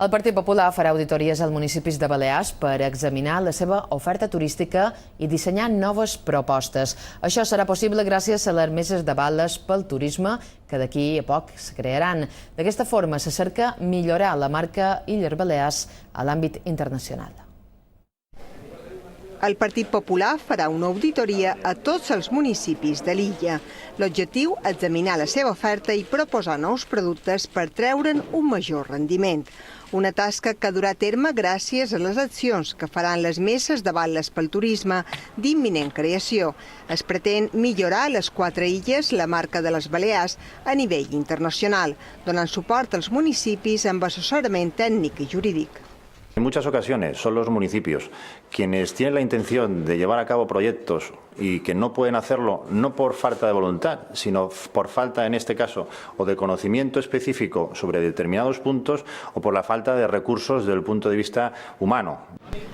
El Partit Popular farà auditories als municipis de Balears per examinar la seva oferta turística i dissenyar noves propostes. Això serà possible gràcies a les meses de bales pel turisme que d'aquí a poc es crearan. D'aquesta forma se cerca millorar la marca Illes Balears a l'àmbit internacional. El Partit Popular farà una auditoria a tots els municipis de l'illa. L'objectiu és examinar la seva oferta i proposar nous productes per treure'n un major rendiment. Una tasca que durà a terme gràcies a les accions que faran les meses de bales pel turisme d'imminent creació. Es pretén millorar a les 4 illes la marca de les Balears a nivell internacional, donant suport als municipis amb assessorament tècnic i jurídic. En muchas ocasiones son los municipios quienes tienen la intención de llevar a cabo proyectos y que no pueden hacerlo no por falta de voluntad, sino por falta, en este caso, o de conocimiento específico sobre determinados puntos o por la falta de recursos desde el punto de vista humano.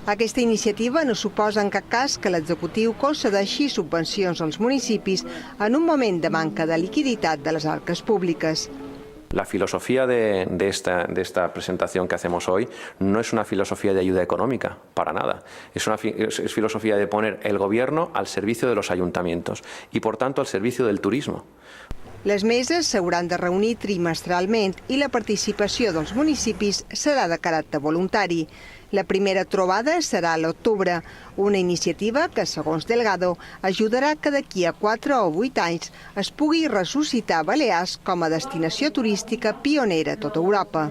Aquesta iniciativa no suposa en cap cas que l'executiu concedeixi subvencions als municipis en un moment de manca de liquiditat de les arques públiques. La filosofía de esta presentación que hacemos hoy no es una filosofía de ayuda económica, para nada. Es filosofía de poner el gobierno al servicio de los ayuntamientos y, por tanto, al servicio del turismo. Les meses s'hauran de reunir trimestralment i la participació dels municipis serà de caràcter voluntari. La primera trobada serà a l'octubre, una iniciativa que, segons Delgado, ajudarà que d'aquí a 4 o 8 anys es pugui ressuscitar Balears com a destinació turística pionera a tota Europa.